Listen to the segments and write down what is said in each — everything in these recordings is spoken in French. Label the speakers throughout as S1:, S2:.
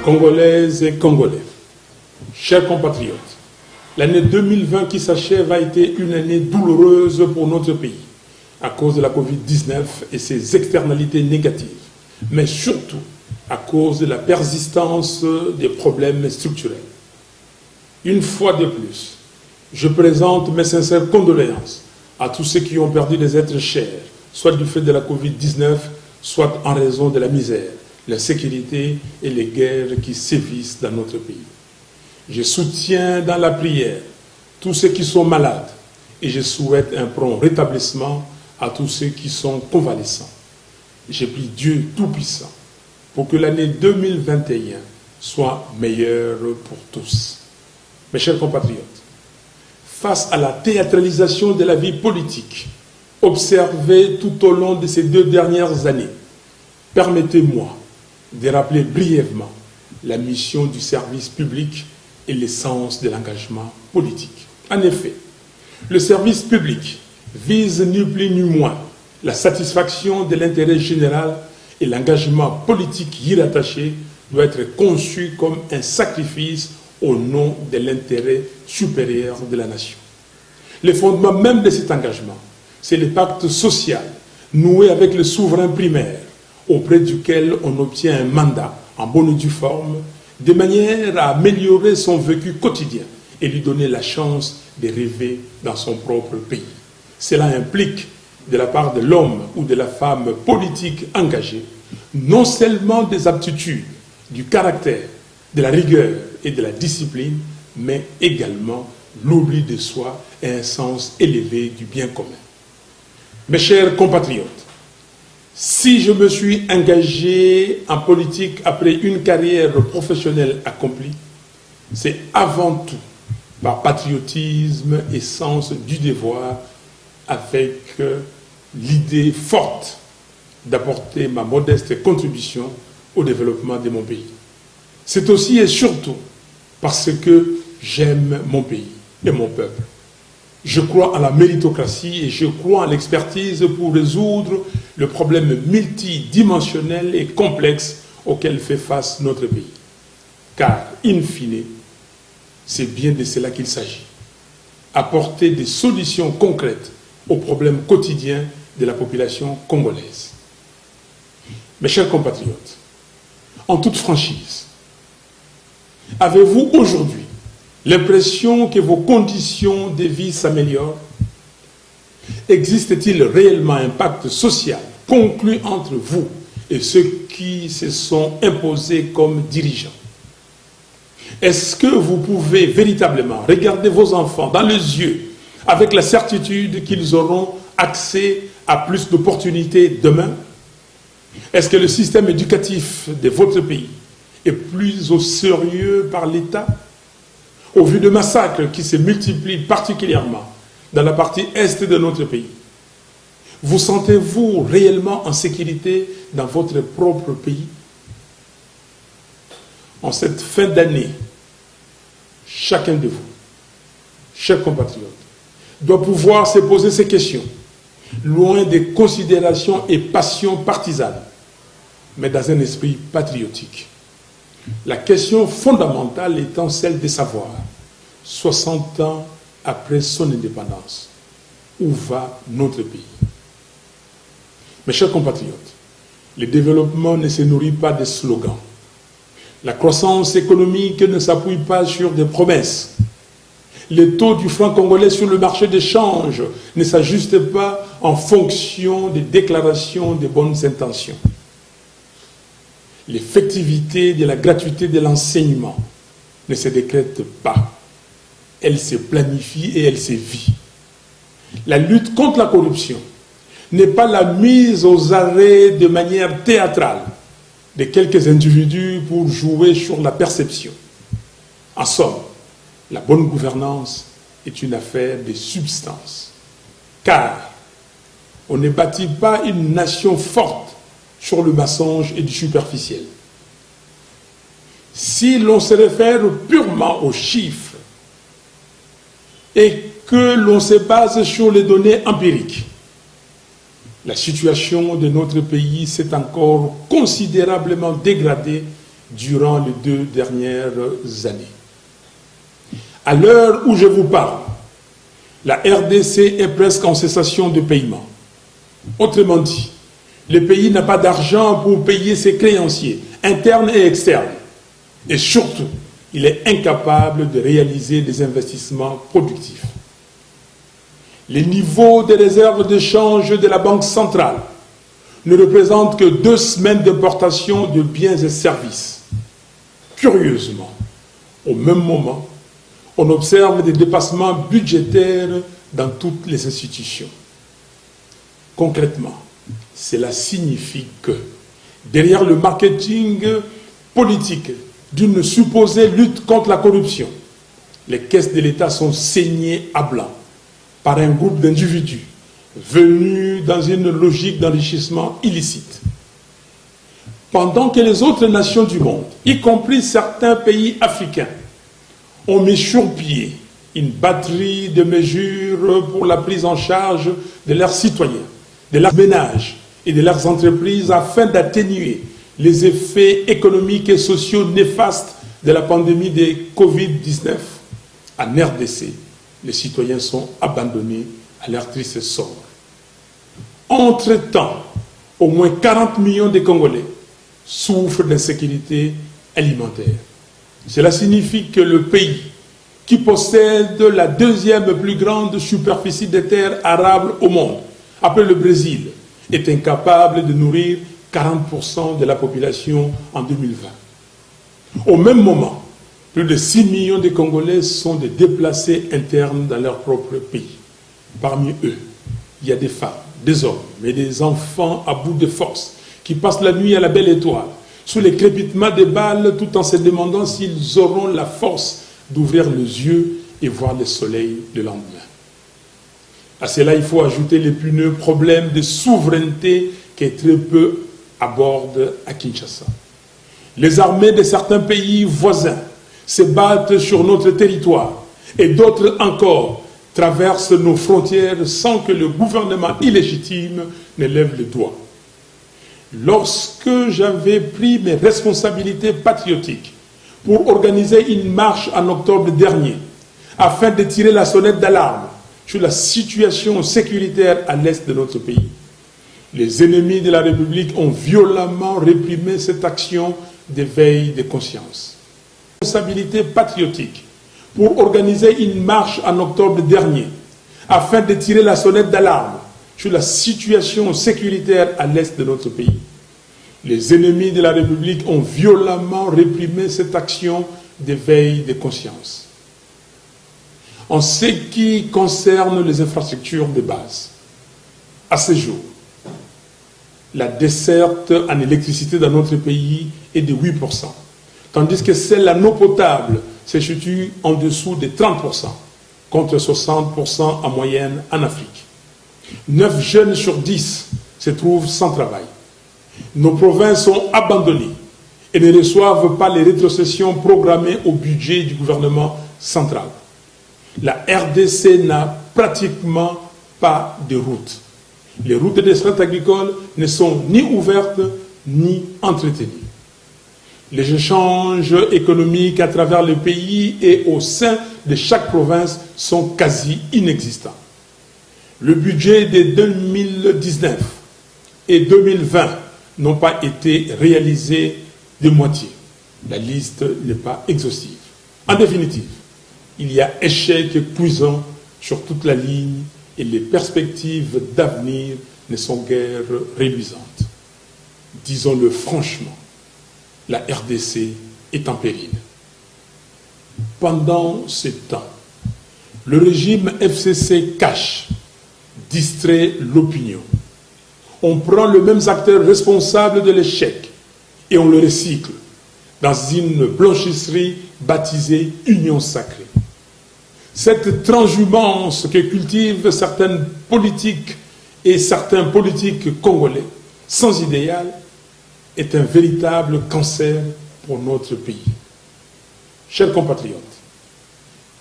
S1: Congolaises et Congolais, chers compatriotes, l'année 2020 qui s'achève a été une année douloureuse pour notre pays à cause de la Covid-19 et ses externalités négatives, mais surtout à cause de la persistance des problèmes structurels. Une fois de plus, je présente mes sincères condoléances à tous ceux qui ont perdu des êtres chers, soit du fait de la Covid-19, soit en raison de la misère, la sécurité et les guerres qui sévissent dans notre pays. Je soutiens dans la prière tous ceux qui sont malades et je souhaite un prompt rétablissement à tous ceux qui sont convalescents. Je prie Dieu Tout-Puissant pour que l'année 2021 soit meilleure pour tous. Mes chers compatriotes, face à la théâtralisation de la vie politique observée tout au long de ces 2 dernières années, permettez-moi de rappeler brièvement la mission du service public et l'essence de l'engagement politique. En effet, le service public vise ni plus ni moins la satisfaction de l'intérêt général et l'engagement politique y rattaché doit être conçu comme un sacrifice au nom de l'intérêt supérieur de la nation. Le fondement même de cet engagement, c'est le pacte social noué avec le souverain primaire, auprès duquel on obtient un mandat en bonne et due forme, de manière à améliorer son vécu quotidien et lui donner la chance de rêver dans son propre pays. Cela implique, de la part de l'homme ou de la femme politique engagée, non seulement des aptitudes, du caractère, de la rigueur et de la discipline, mais également l'oubli de soi et un sens élevé du bien commun. Mes chers compatriotes, si je me suis engagé en politique après une carrière professionnelle accomplie, c'est avant tout par patriotisme et sens du devoir, avec l'idée forte d'apporter ma modeste contribution au développement de mon pays. C'est aussi et surtout parce que j'aime mon pays et mon peuple. Je crois en la méritocratie et je crois en l'expertise pour résoudre le problème multidimensionnel et complexe auquel fait face notre pays. Car, in fine, c'est bien de cela qu'il s'agit. Apporter des solutions concrètes aux problèmes quotidiens de la population congolaise. Mes chers compatriotes, en toute franchise, avez-vous aujourd'hui l'impression que vos conditions de vie s'améliorent? Existe-t-il réellement un pacte social conclu entre vous et ceux qui se sont imposés comme dirigeants? Est-ce que vous pouvez véritablement regarder vos enfants dans les yeux avec la certitude qu'ils auront accès à plus d'opportunités demain? Est-ce que le système éducatif de votre pays est plus au sérieux par l'État? Au vu de massacres qui se multiplient particulièrement dans la partie est de notre pays, vous sentez-vous réellement en sécurité dans votre propre pays? En cette fin d'année, chacun de vous, chers compatriotes, doit pouvoir se poser ces questions, loin des considérations et passions partisanes, mais dans un esprit patriotique. La question fondamentale étant celle de savoir, 60 ans après son indépendance, où va notre pays? Mes chers compatriotes, le développement ne se nourrit pas de slogans. La croissance économique ne s'appuie pas sur des promesses. Le taux du franc congolais sur le marché d'échange ne s'ajuste pas en fonction des déclarations de bonnes intentions. L'effectivité de la gratuité de l'enseignement ne se décrète pas. Elle se planifie et elle se vit. La lutte contre la corruption n'est pas la mise aux arrêts de manière théâtrale de quelques individus pour jouer sur la perception. En somme, la bonne gouvernance est une affaire de substance. Car on ne bâtit pas une nation forte sur le mensonge et du superficiel. Si l'on se réfère purement aux chiffres et que l'on se base sur les données empiriques, la situation de notre pays s'est encore considérablement dégradée durant les 2 dernières années. À l'heure où je vous parle, la RDC est presque en cessation de paiement. Autrement dit, le pays n'a pas d'argent pour payer ses créanciers, internes et externes. Et surtout, il est incapable de réaliser des investissements productifs. Les niveaux des réserves de change de la Banque centrale ne représentent que 2 semaines d'importation de biens et services. Curieusement, au même moment, on observe des dépassements budgétaires dans toutes les institutions. Concrètement, cela signifie que, derrière le marketing politique d'une supposée lutte contre la corruption, les caisses de l'État sont saignées à blanc par un groupe d'individus venus dans une logique d'enrichissement illicite. Pendant que les autres nations du monde, y compris certains pays africains, ont mis sur pied une batterie de mesures pour la prise en charge de leurs citoyens, de leurs ménages et de leurs entreprises afin d'atténuer les effets économiques et sociaux néfastes de la pandémie de Covid-19, en RDC, les citoyens sont abandonnés à leur triste sort. Entre-temps, au moins 40 millions de Congolais souffrent d'insécurité alimentaire. Cela signifie que le pays, qui possède la 2e plus grande superficie de terres arables au monde, après le Brésil, est incapable de nourrir 40% de la population en 2020. Au même moment, plus de 6 millions de Congolais sont des déplacés internes dans leur propre pays. Parmi eux, il y a des femmes, des hommes, mais des enfants à bout de force qui passent la nuit à la belle étoile, sous les crépitements des balles, tout en se demandant s'ils auront la force d'ouvrir les yeux et voir le soleil le lendemain. À cela, il faut ajouter l'épineux problème de souveraineté qui est très peu abordé à Kinshasa. Les armées de certains pays voisins se battent sur notre territoire et d'autres encore traversent nos frontières sans que le gouvernement illégitime ne lève le doigt. Lorsque j'avais pris mes responsabilités patriotiques pour organiser une marche en octobre dernier afin de tirer la sonnette d'alarme sur la situation sécuritaire à l'est de notre pays, les ennemis de la République ont violemment réprimé cette action d'éveil de conscience. Responsabilité patriotique pour organiser une marche en octobre dernier afin de tirer la sonnette d'alarme sur la situation sécuritaire à l'est de notre pays. Les ennemis de la République ont violemment réprimé cette action d'éveil de conscience. En ce qui concerne les infrastructures de base, à ce jour, la desserte en électricité dans notre pays est de 8%, tandis que celle en eau potable se situe en dessous de 30%, contre 60% en moyenne en Afrique. 9 jeunes sur 10 se trouvent sans travail. Nos provinces sont abandonnées et ne reçoivent pas les rétrocessions programmées au budget du gouvernement central. La RDC n'a pratiquement pas de routes. Les routes des strates agricoles ne sont ni ouvertes ni entretenues. Les échanges économiques à travers le pays et au sein de chaque province sont quasi inexistants. Le budget de 2019 et 2020 n'ont pas été réalisés de moitié. La liste n'est pas exhaustive. En définitive, il y a échec cuisant sur toute la ligne et les perspectives d'avenir ne sont guère reluisantes. Disons-le franchement, la RDC est en péril. Pendant ce temps, le régime FCC cache, distrait l'opinion. On prend les mêmes acteurs responsables de l'échec et on le recycle dans une blanchisserie baptisée Union sacrée. Cette transhumance que cultivent certaines politiques et certains politiques congolais sans idéal est un véritable cancer pour notre pays. Chers compatriotes,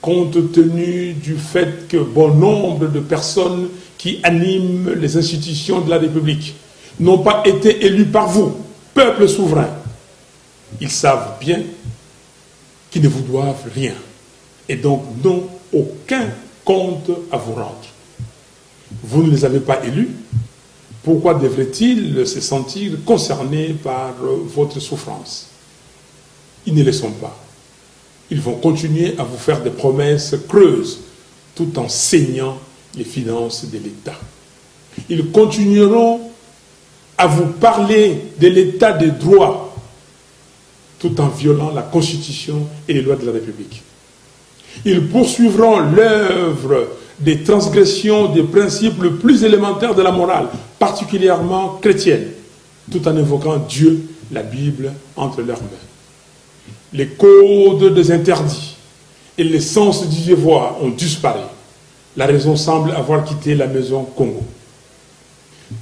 S1: compte tenu du fait que bon nombre de personnes qui animent les institutions de la République n'ont pas été élus par vous, peuple souverain, Ils savent bien qu'ils ne vous doivent rien et donc n'ont aucun compte à vous rendre. Vous ne les avez pas élus. Pourquoi devraient-ils se sentir concernés par votre souffrance? Ils ne le sont pas. Ils vont continuer à vous faire des promesses creuses tout en saignant les finances de l'État. Ils continueront à vous parler de l'État de droit tout en violant la Constitution et les lois de la République. Ils poursuivront l'œuvre des transgressions des principes les plus élémentaires de la morale, particulièrement chrétienne, tout en invoquant Dieu, la Bible, entre leurs mains. Les codes des interdits et l'essence du devoir ont disparu. La raison semble avoir quitté la maison Congo.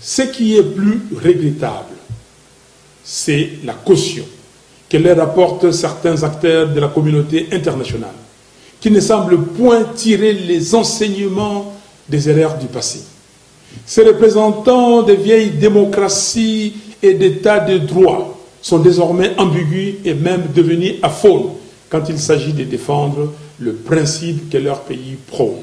S1: Ce qui est plus regrettable, c'est la caution que leur apportent certains acteurs de la communauté internationale, qui ne semblent point tirer les enseignements des erreurs du passé. Ces représentants des vieilles démocraties et d'états de droit sont désormais ambigus et même devenus aphones quand il s'agit de défendre le principe que leur pays prône.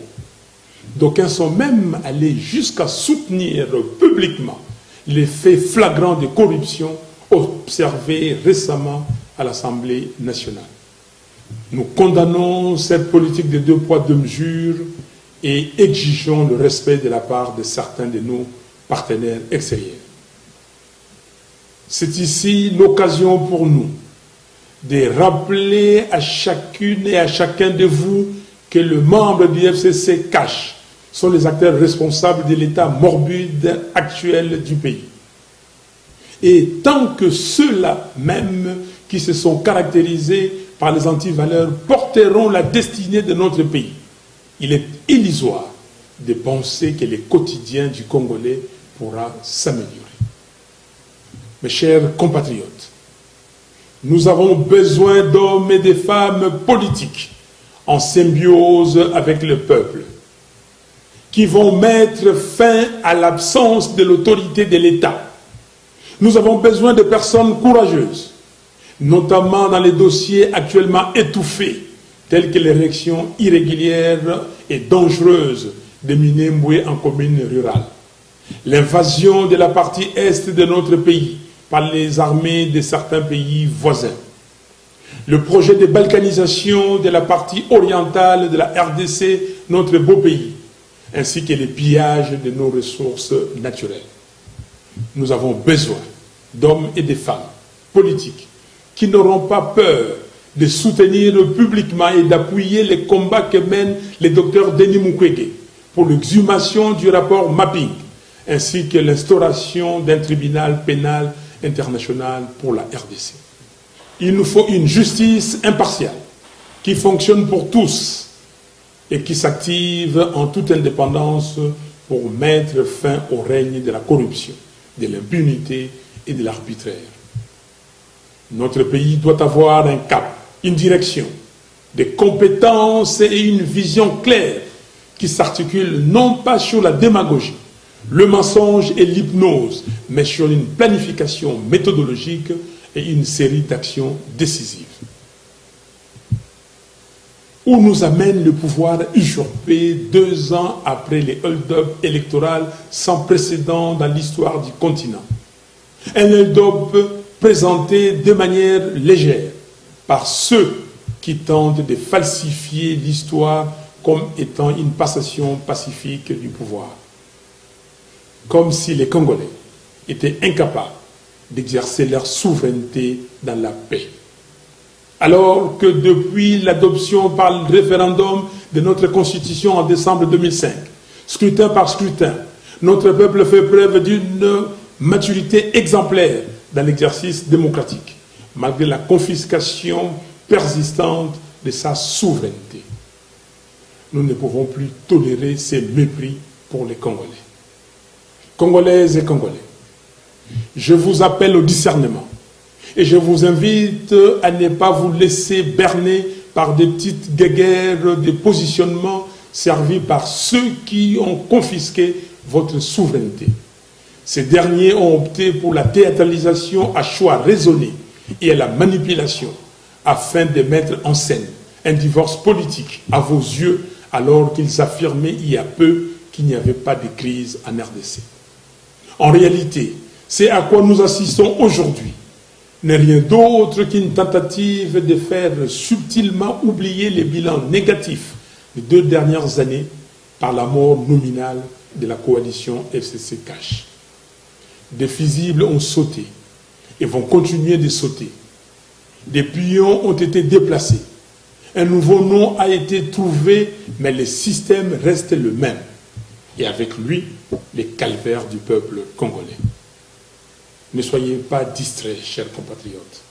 S1: D'aucuns sont même allés jusqu'à soutenir publiquement les faits flagrants de corruption observés récemment à l'Assemblée nationale. Nous condamnons cette politique de 2 poids 2 mesures et exigeons le respect de la part de certains de nos partenaires extérieurs. C'est ici l'occasion pour nous de rappeler à chacune et à chacun de vous que les membres du FCC cash sont les acteurs responsables de l'état morbide actuel du pays. Et tant que ceux-là même qui se sont caractérisés par les antivaleurs porteront la destinée de notre pays, il est illusoire de penser que le quotidien du Congolais pourra s'améliorer. Mes chers compatriotes, nous avons besoin d'hommes et de femmes politiques en symbiose avec le peuple, qui vont mettre fin à l'absence de l'autorité de l'État. Nous avons besoin de personnes courageuses, notamment dans les dossiers actuellement étouffés, tels que l'érection irrégulière et dangereuse de Minembwe en commune rurale, l'invasion de la partie est de notre pays par les armées de certains pays voisins, le projet de balkanisation de la partie orientale de la RDC, notre beau pays, ainsi que les pillages de nos ressources naturelles. Nous avons besoin d'hommes et de femmes politiques qui n'auront pas peur de soutenir publiquement et d'appuyer les combats que mène le docteur Denis Mukwege pour l'exhumation du rapport Mapping, ainsi que l'instauration d'un tribunal pénal international pour la RDC. Il nous faut une justice impartiale qui fonctionne pour tous et qui s'active en toute indépendance pour mettre fin au règne de la corruption, de l'impunité et de l'arbitraire. Notre pays doit avoir un cap, une direction, des compétences et une vision claire qui s'articulent non pas sur la démagogie, le mensonge et l'hypnose, mais sur une planification méthodologique et une série d'actions décisives. Où nous amène le pouvoir usurpé 2 ans après les hold-up électoraux sans précédent dans l'histoire du continent. Un hold-up présenté de manière légère par ceux qui tentent de falsifier l'histoire comme étant une passation pacifique du pouvoir. Comme si les Congolais étaient incapables d'exercer leur souveraineté dans la paix. Alors que depuis l'adoption par le référendum de notre Constitution en décembre 2005, scrutin par scrutin, notre peuple fait preuve d'une maturité exemplaire dans l'exercice démocratique, malgré la confiscation persistante de sa souveraineté. Nous ne pouvons plus tolérer ces mépris pour les Congolais. Congolaises et Congolais, je vous appelle au discernement et je vous invite à ne pas vous laisser berner par des petites guéguerres de positionnement servis par ceux qui ont confisqué votre souveraineté. Ces derniers ont opté pour la théâtralisation à choix raisonné et à la manipulation afin de mettre en scène un divorce politique à vos yeux alors qu'ils affirmaient il y a peu qu'il n'y avait pas de crise en RDC. En réalité, c'est à quoi nous assistons aujourd'hui n'est rien d'autre qu'une tentative de faire subtilement oublier les bilans négatifs des 2 dernières années par la mort nominale de la coalition FCC-CACH. Des fusibles ont sauté et vont continuer de sauter. Des pions ont été déplacés. Un nouveau nom a été trouvé, mais le système reste le même. Et avec lui, les calvaires du peuple congolais. Ne soyez pas distraits, chers compatriotes.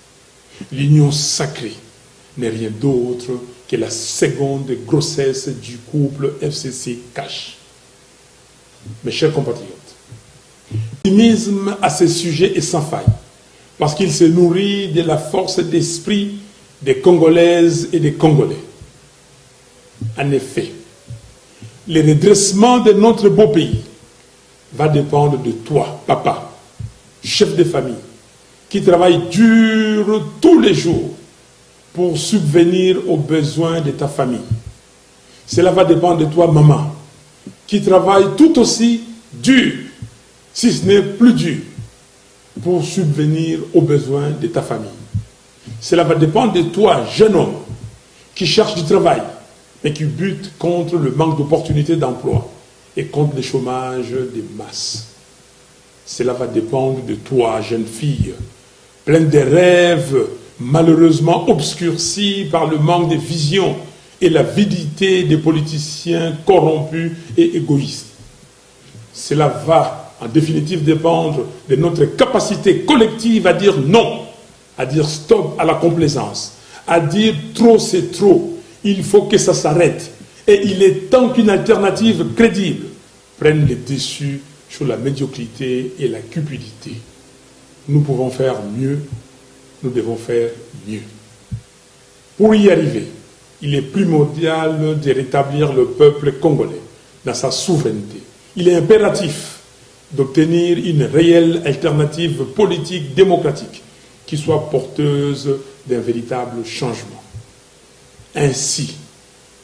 S1: L'union sacrée n'est rien d'autre que la seconde grossesse du couple FCC-CACH. Mes chers compatriotes, l'optimisme à ce sujet est sans faille, parce qu'il se nourrit de la force d'esprit des Congolaises et des Congolais. En effet, le redressement de notre beau pays va dépendre de toi, papa, chef de famille, qui travaille dur tous les jours pour subvenir aux besoins de ta famille. Cela va dépendre de toi, maman, qui travaille tout aussi dur, si ce n'est plus dur, pour subvenir aux besoins de ta famille. Cela va dépendre de toi, jeune homme, qui cherche du travail, mais qui bute contre le manque d'opportunités d'emploi et contre le chômage des masses. Cela va dépendre de toi, jeune fille, pleine de rêves, malheureusement obscurcis par le manque de vision et l'avidité des politiciens corrompus et égoïstes. Cela va, en définitive, dépendre de notre capacité collective à dire non, à dire stop à la complaisance, à dire trop c'est trop, il faut que ça s'arrête. Et il est temps qu'une alternative crédible prenne le dessus sur la médiocrité et la cupidité. Nous pouvons faire mieux, nous devons faire mieux. Pour y arriver, il est primordial de rétablir le peuple congolais dans sa souveraineté. Il est impératif d'obtenir une réelle alternative politique démocratique qui soit porteuse d'un véritable changement. Ainsi,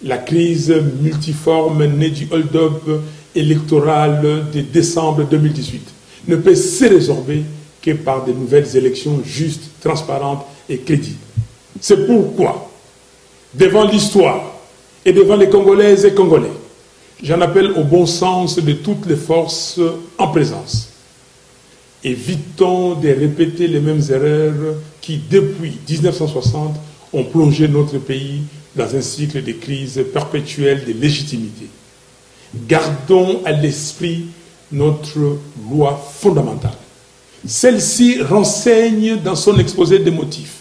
S1: la crise multiforme née du hold-up électoral de décembre 2018 ne peut se résorber que par de nouvelles élections justes, transparentes et crédibles. C'est pourquoi, devant l'histoire et devant les Congolaises et Congolais, j'en appelle au bon sens de toutes les forces en présence. Évitons de répéter les mêmes erreurs qui, depuis 1960, ont plongé notre pays dans un cycle de crise perpétuelle de légitimité. Gardons à l'esprit notre loi fondamentale. Celle-ci renseigne dans son exposé des motifs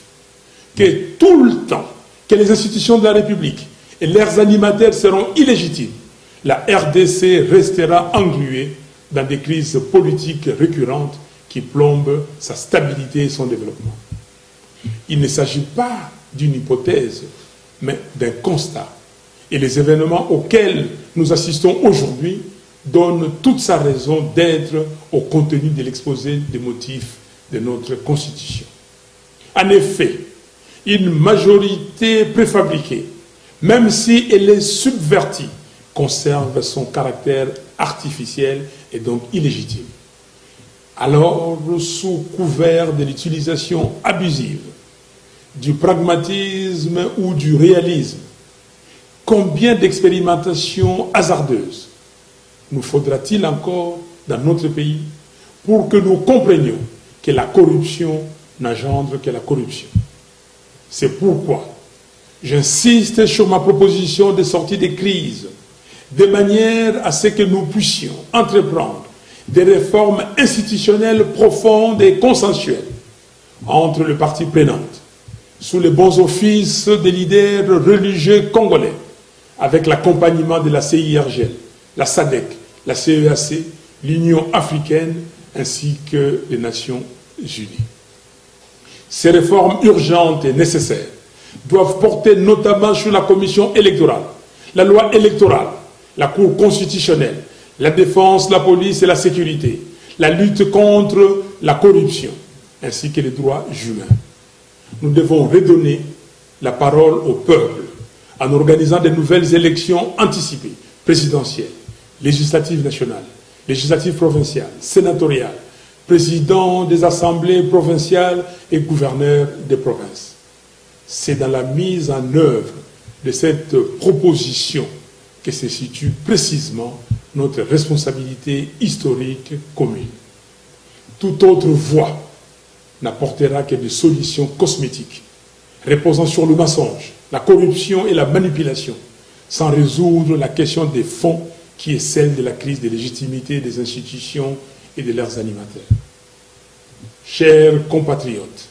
S1: que tout le temps que les institutions de la République et leurs animateurs seront illégitimes, la RDC restera engluée dans des crises politiques récurrentes qui plombent sa stabilité et son développement. Il ne s'agit pas d'une hypothèse, mais d'un constat. Et les événements auxquels nous assistons aujourd'hui donnent toute sa raison d'être au contenu de l'exposé des motifs de notre Constitution. En effet, une majorité préfabriquée, même si elle est subvertie, conserve son caractère artificiel et donc illégitime. Alors, sous couvert de l'utilisation abusive du pragmatisme ou du réalisme, combien d'expérimentations hasardeuses nous faudra-t-il encore dans notre pays pour que nous comprenions que la corruption n'engendre que la corruption? C'est pourquoi j'insiste sur ma proposition de sortie des crises, de manière à ce que nous puissions entreprendre des réformes institutionnelles profondes et consensuelles entre les parties prenantes, sous les bons offices des leaders religieux congolais, avec l'accompagnement de la CIRGL, la SADC, la CEAC, l'Union africaine, ainsi que les Nations unies. Ces réformes urgentes et nécessaires doivent porter notamment sur la commission électorale, la loi électorale, la Cour constitutionnelle, la défense, la police et la sécurité, la lutte contre la corruption, ainsi que les droits humains. Nous devons redonner la parole au peuple en organisant de nouvelles élections anticipées, présidentielles, législatives nationales, législatives provinciales, sénatoriales, présidents des assemblées provinciales et gouverneurs des provinces. C'est dans la mise en œuvre de cette proposition que se situe précisément notre responsabilité historique commune. Toute autre voie n'apportera que des solutions cosmétiques, reposant sur le mensonge, la corruption et la manipulation, sans résoudre la question des fonds qui est celle de la crise de légitimité des institutions et de leurs animateurs. Chers compatriotes,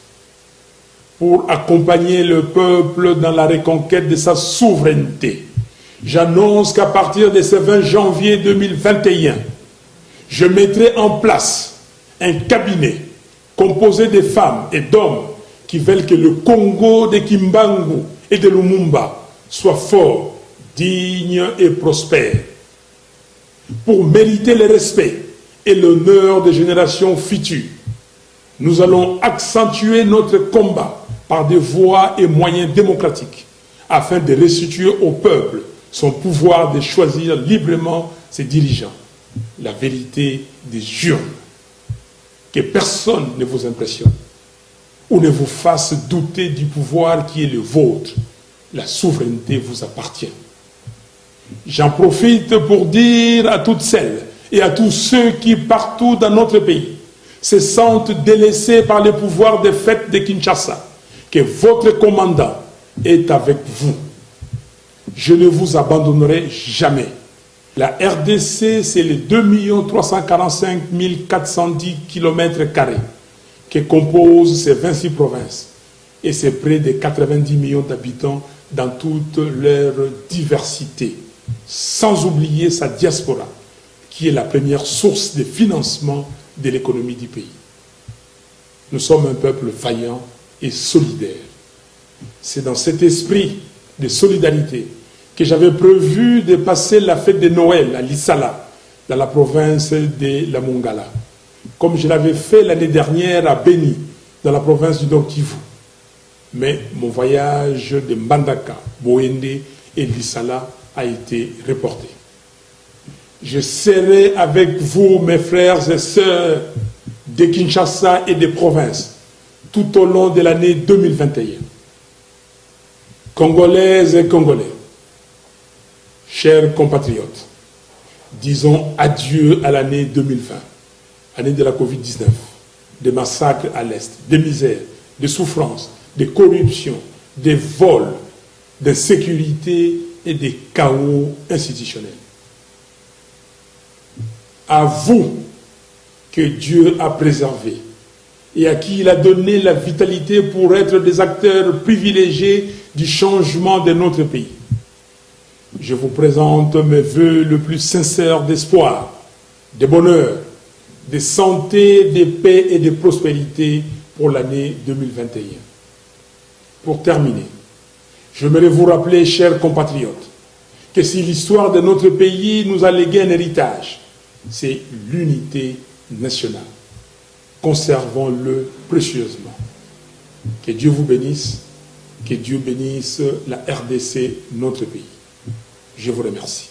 S1: pour accompagner le peuple dans la reconquête de sa souveraineté, j'annonce qu'à partir de ce 20 janvier 2021, je mettrai en place un cabinet composé de femmes et d'hommes qui veulent que le Congo de Kimbangu et de Lumumba soit fort, digne et prospère. Pour mériter le respect et l'honneur des générations futures, nous allons accentuer notre combat par des voies et moyens démocratiques afin de restituer au peuple son pouvoir de choisir librement ses dirigeants. La vérité des urnes. Que personne ne vous impressionne ou ne vous fasse douter du pouvoir qui est le vôtre. La souveraineté vous appartient. J'en profite pour dire à toutes celles et à tous ceux qui, partout dans notre pays, se sentent délaissés par le pouvoir des fêtes de Kinshasa, que votre commandant est avec vous. Je ne vous abandonnerai jamais. La RDC, c'est les 2 345 410 km² que composent ces 26 provinces. Et c'est près de 90 millions d'habitants dans toute leur diversité. Sans oublier sa diaspora, qui est la première source de financement de l'économie du pays. Nous sommes un peuple vaillant et solidaire. C'est dans cet esprit de solidarité que j'avais prévu de passer la fête de Noël à Lissala, dans la province de la Mongala, comme je l'avais fait l'année dernière à Beni, dans la province du Nord Kivu. Mais mon voyage de Mbandaka, Boende et Lissala a été reporté. Je serai avec vous, mes frères et sœurs de Kinshasa et des provinces, tout au long de l'année 2021. Congolaises et Congolais, chers compatriotes, disons adieu à l'année 2020, année de la Covid-19, des massacres à l'Est, des misères, des souffrances, des corruptions, des vols, d'insécurité et des chaos institutionnels. À vous que Dieu a préservé et à qui il a donné la vitalité pour être des acteurs privilégiés du changement de notre pays. Je vous présente mes vœux le plus sincères d'espoir, de bonheur, de santé, de paix et de prospérité pour l'année 2021. Pour terminer, j'aimerais vous rappeler, chers compatriotes, que si l'histoire de notre pays nous a légué un héritage, c'est l'unité nationale. Conservons-le précieusement. Que Dieu vous bénisse, que Dieu bénisse la RDC, notre pays. Je vous remercie.